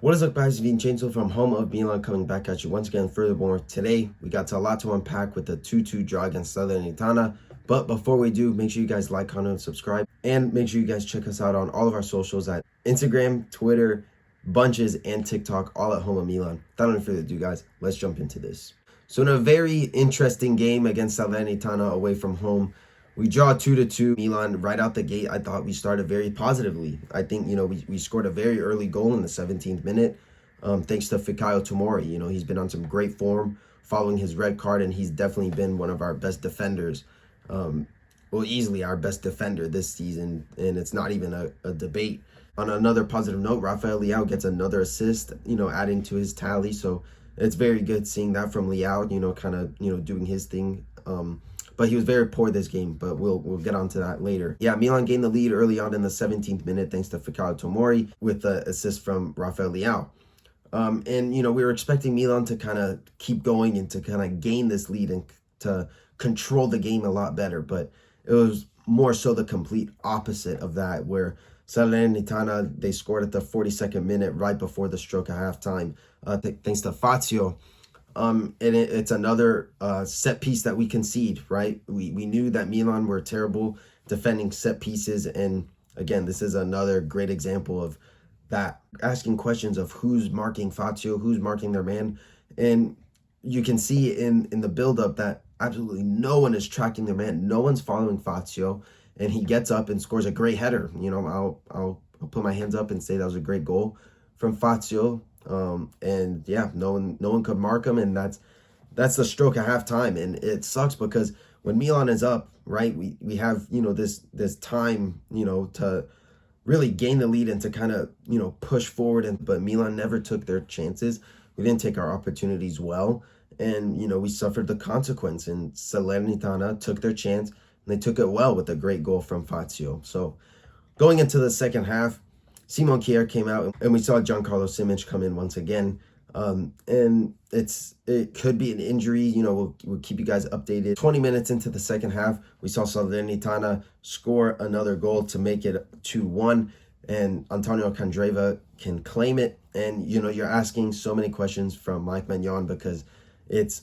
What is up, guys? Vincenzo from home of Milan coming back at you once again. Furthermore, today we got a lot to unpack with the 2-2 draw against Salernitana. But before we do, make sure you guys like, comment, and subscribe. And make sure you guys check us out on all of our socials at Instagram, Twitter, Bunches, and TikTok, all at home of Milan. Without any further ado, guys, let's jump into this. So in a very interesting game against Salernitana away from home, we draw 2-2. Milan, right out the gate, I thought we started very positively. I think, we scored a very early goal in the 17th minute, thanks to Fikayo Tomori. He's been on some great form following his red card, and he's definitely been one of our best defenders. Easily our best defender this season, and it's not even a debate. On another positive note, Rafael Leao gets another assist, adding to his tally. So it's very good seeing that from Leao, kind of, doing his thing. But he was very poor this game, but we'll get onto that later. Yeah, Milan gained the lead early on in the 17th minute thanks to Fikayo Tomori with the assist from Rafael Leao. And, we were expecting Milan to kind of keep going and to kind of gain this lead and to control the game a lot better. But it was more so the complete opposite of that, where Salernitana, they scored at the 42nd minute right before the stroke of halftime, thanks to Fazio. And it's another set piece that we concede, right? We knew that Milan were terrible defending set pieces. And again, this is another great example of that, asking questions of who's marking Fazio, who's marking their man. And you can see in the buildup that absolutely no one is tracking their man. No one's following Fazio. And he gets up and scores a great header. I'll put my hands up and say that was a great goal from Fazio. And yeah, no one could mark him, and that's the stroke at halftime. And it sucks because when Milan is up, right, we have this time to really gain the lead and to kind of push forward, but Milan never took their chances. We didn't take our opportunities well, and we suffered the consequence. And Salernitana took their chance, and they took it well with a great goal from Fazio. So going into the second half, Simon Kjaer came out, and we saw Giancarlo Simic come in once again. And it could be an injury. We'll keep you guys updated. 20 minutes into the second half, we saw Salernitana score another goal to make it 2-1, and Antonio Candreva can claim it. And you're asking so many questions from Mike Maignan because it's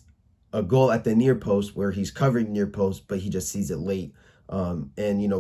a goal at the near post where he's covering near post, but he just sees it late. And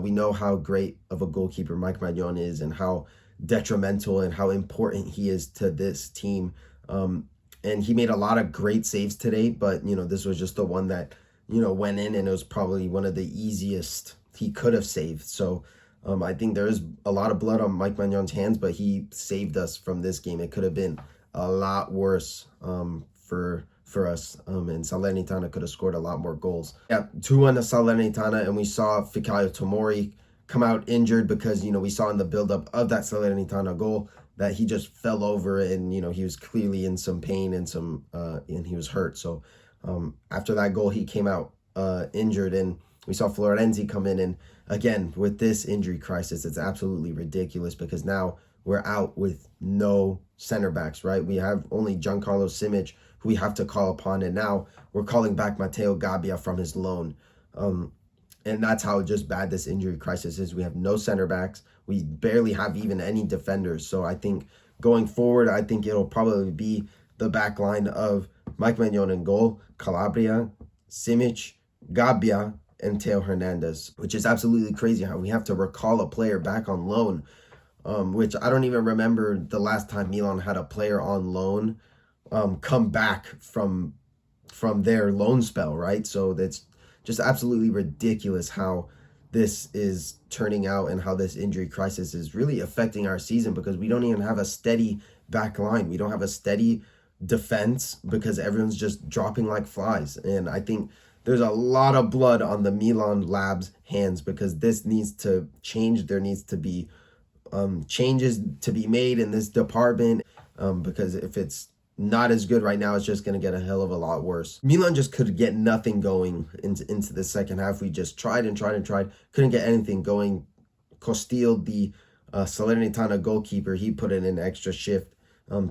we know how great of a goalkeeper Mike Maignan is, and how detrimental and how important he is to this team. And he made a lot of great saves today, but this was just the one that went in, and it was probably one of the easiest he could have saved. So I think there is a lot of blood on Mike Magnan's hands, but he saved us from this game. It could have been a lot worse for us, and Salernitana could have scored a lot more goals. Yeah, 2-1 to Salernitana, and we saw Fikayo Tomori come out injured because we saw in the buildup of that Salernitana goal that he just fell over, and he was clearly in some pain and he was hurt. So after that goal, he came out injured, and we saw Florenzi come in. And again, with this injury crisis, it's absolutely ridiculous because now we're out with no center backs, right? We have only Giancarlo Simic, who we have to call upon, and now we're calling back Matteo Gabbia from his loan. And that's how just bad this injury crisis is. We have no center backs. We barely have even any defenders. So I think going forward, I think it'll probably be the back line of Mike Maignan in goal, Calabria, Simic, Gabbia, and Teo Hernandez, which is absolutely crazy how we have to recall a player back on loan, which I don't even remember the last time Milan had a player on loan come back from their loan spell, right? So that's just absolutely ridiculous how this is turning out and how this injury crisis is really affecting our season, because we don't even have a steady back line. We don't have a steady defense because everyone's just dropping like flies. And I think there's a lot of blood on the Milan labs' hands because this needs to change. There needs to be changes to be made in this department, because if it's not as good right now, it's just going to get a hell of a lot worse. Milan just could get nothing going into the second half. We just tried and tried and tried. Couldn't get anything going. Costil, the Salernitana goalkeeper, he put in an extra shift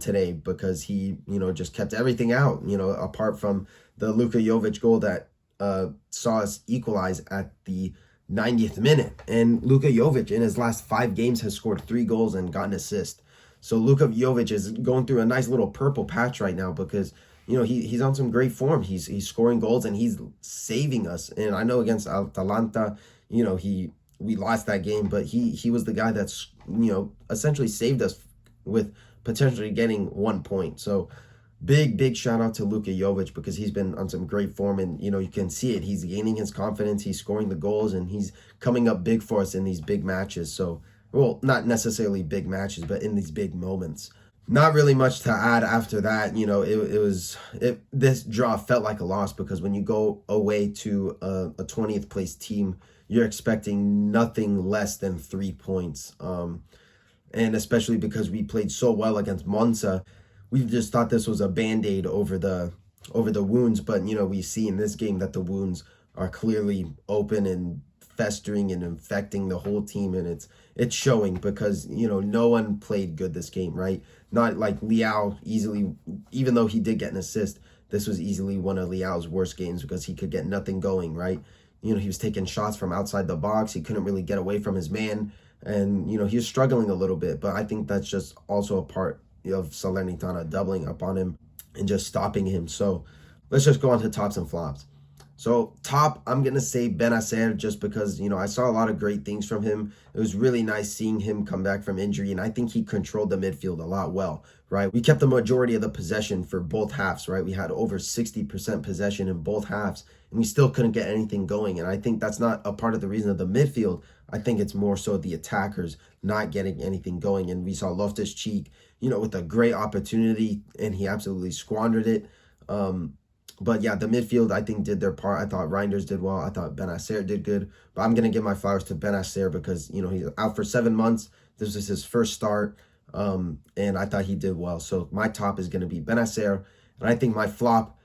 today because he, just kept everything out, apart from the Luka Jovic goal that saw us equalize at the 90th minute. And Luka Jovic in his last 5 games has scored 3 goals and got an assist. So Luka Jovic is going through a nice little purple patch right now because he's on some great form. He's scoring goals and he's saving us. And I know against Atalanta, we lost that game, but he was the guy that's essentially saved us with potentially getting 1 point. So big shout out to Luka Jovic because he's been on some great form, and you can see it. He's gaining his confidence. He's scoring the goals, and he's coming up big for us in these big matches. So, well, not necessarily big matches, but in these big moments. Not really much to add after that. This draw felt like a loss because when you go away to a 20th place team, you're expecting nothing less than 3 points. And especially because we played so well against Monza, we just thought this was a band-aid over the wounds. But we see in this game that the wounds are clearly open and festering and infecting the whole team, and it's showing because no one played good this game, right? Not like Leao easily, even though he did get an assist, this was easily one of Leao's worst games because he could get nothing going, right? He was taking shots from outside the box. He couldn't really get away from his man, and he was struggling a little bit. But I think that's just also a part of Salernitana doubling up on him and just stopping him. So let's just go on to tops and flops. So top, I'm going to say Benacer just because, I saw a lot of great things from him. It was really nice seeing him come back from injury, and I think he controlled the midfield a lot well, right? We kept the majority of the possession for both halves, right? We had over 60% possession in both halves, and we still couldn't get anything going. And I think that's not a part of the reason of the midfield. I think it's more so the attackers not getting anything going. And we saw Loftus-Cheek, with a great opportunity, and he absolutely squandered it. But yeah, the midfield, I think, did their part. I thought Reinders did well. I thought Benacer did good. But I'm going to give my flowers to Benacer because, he's out for 7 months. This was his first start, and I thought he did well. So my top is going to be Benacer. And I think my flop,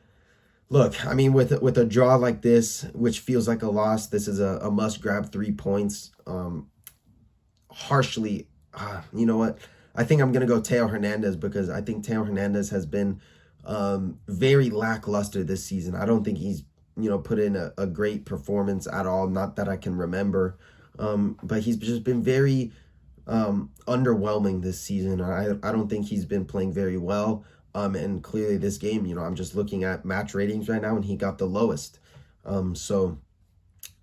look, I mean, with a draw like this, which feels like a loss, this is a must-grab 3 points. Harshly, you know what? I think I'm going to go Theo Hernandez because I think Theo Hernandez has been very lackluster this season. I don't think he's put in a great performance at all, not that I can remember, but he's just been very underwhelming this season. I don't think he's been playing very well, and clearly this game, I'm just looking at match ratings right now and he got the lowest. So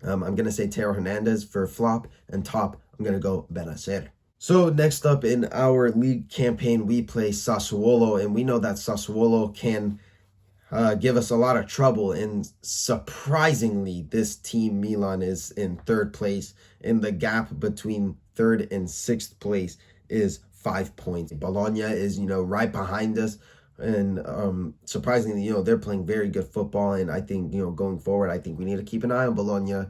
I'm gonna say Theo Hernandez for flop, and top I'm gonna go Benacer. So next up in our league campaign, we play Sassuolo, and we know that Sassuolo can give us a lot of trouble. And surprisingly, this team, Milan, is in 3rd place, and the gap between 3rd and 6th place is 5 points. Bologna is, right behind us, and surprisingly, they're playing very good football. And I think, going forward, I think we need to keep an eye on Bologna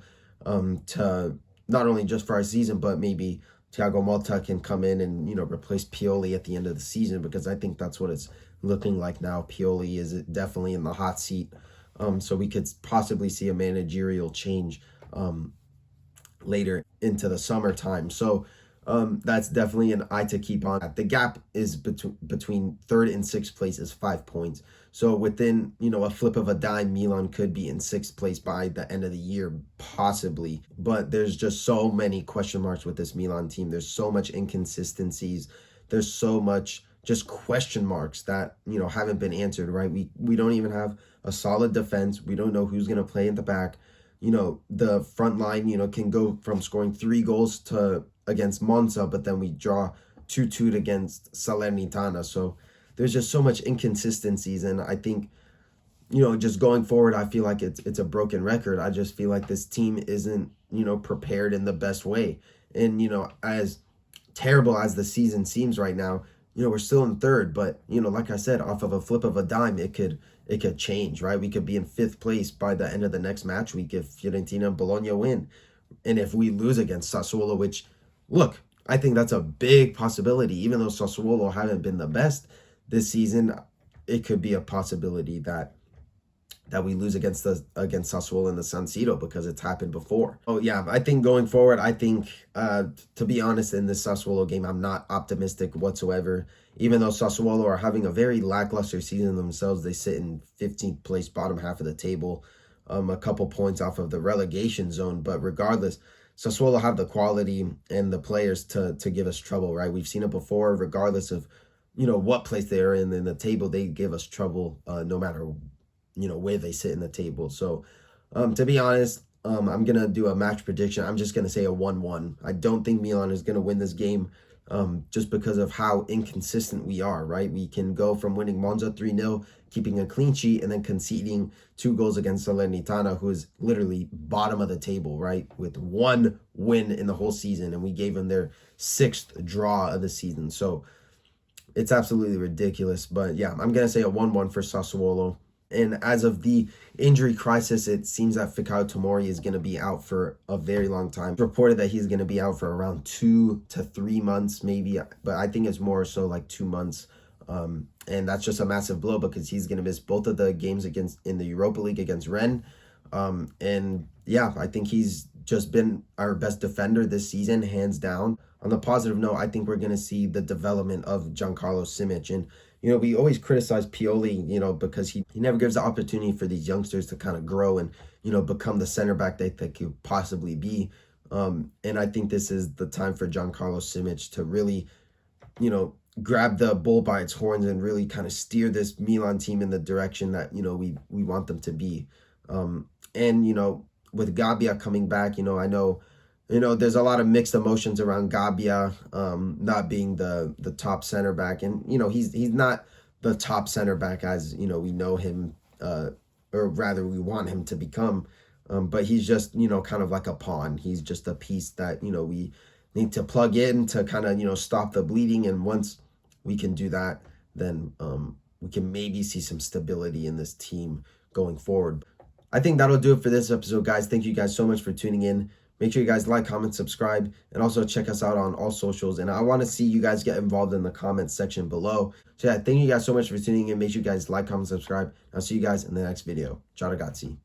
to not only just for our season, but maybe Thiago Motta can come in and, replace Pioli at the end of the season, because I think that's what it's looking like now. Pioli is definitely in the hot seat. So we could possibly see a managerial change later into the summertime. So that's definitely an eye to keep on. The gap is between 3rd and 6th place is 5 points. So within, a flip of a dime, Milan could be in 6th place by the end of the year, possibly. But there's just so many question marks with this Milan team. There's so much inconsistencies. There's so much just question marks that, haven't been answered, right? We don't even have a solid defense. We don't know who's going to play in the back. The front line, can go from scoring 3 goals against Monza, but then we draw 2-2 against Salernitana. So there's just so much inconsistencies, and I think, just going forward, I feel like it's a broken record. I just feel like this team isn't, prepared in the best way. And, as terrible as the season seems right now, we're still in 3rd, but, like I said, off of a flip of a dime, it could change, right? We could be in 5th place by the end of the next match week if Fiorentina and Bologna win. And if we lose against Sassuolo, which, look, I think that's a big possibility. Even though Sassuolo haven't been the best this season, it could be a possibility that we lose against Sassuolo in the San Siro, because it's happened before. Oh yeah, I think going forward, I think to be honest, in this Sassuolo game, I'm not optimistic whatsoever. Even though Sassuolo are having a very lackluster season themselves, they sit in 15th place, bottom half of the table, a couple points off of the relegation zone. But regardless, Sassuolo have the quality and the players to give us trouble, right? We've seen it before, regardless of what place they're in the table. They give us trouble no matter where they sit in the table. So to be honest, I'm gonna do a match prediction. I'm just gonna say a 1-1. I don't think Milan is gonna win this game, just because of how inconsistent we are. Right, we can go from winning Monza 3-0, keeping a clean sheet, and then conceding 2 goals against Salernitana, who is literally bottom of the table, right, with 1 win in the whole season, and we gave them their 6th draw of the season. So it's absolutely ridiculous. But yeah, I'm gonna say a 1-1 for Sassuolo. And as of the injury crisis, it seems that Fikayo Tomori is going to be out for a very long time. It's reported that he's going to be out for around 2 to 3 months, maybe, but I think it's more so like 2 months. And that's just a massive blow because he's going to miss both of the games in the Europa League against Rennes. And yeah, I think he's just been our best defender this season, hands down. On the positive note, I think we're going to see the development of Giancarlo Simic. And we always criticize Pioli, because he never gives the opportunity for these youngsters to kind of grow and, become the center back that they could possibly be. And I think this is the time for Giancarlo Simic to really, grab the bull by its horns and really kind of steer this Milan team in the direction that, we want them to be. And, with Gabbia coming back, I know, there's a lot of mixed emotions around Gabbia not being the top center back. And, he's not the top center back as, we know him, or rather we want him to become. But he's just, kind of like a pawn. He's just a piece that, we need to plug in to kind of, stop the bleeding. And once we can do that, then we can maybe see some stability in this team going forward. I think that'll do it for this episode, guys. Thank you guys so much for tuning in. Make sure you guys like, comment, subscribe, and also check us out on all socials. And I want to see you guys get involved in the comments section below. So yeah, thank you guys so much for tuning in. Make sure you guys like, comment, subscribe. I'll see you guys in the next video. Ciao ragazzi.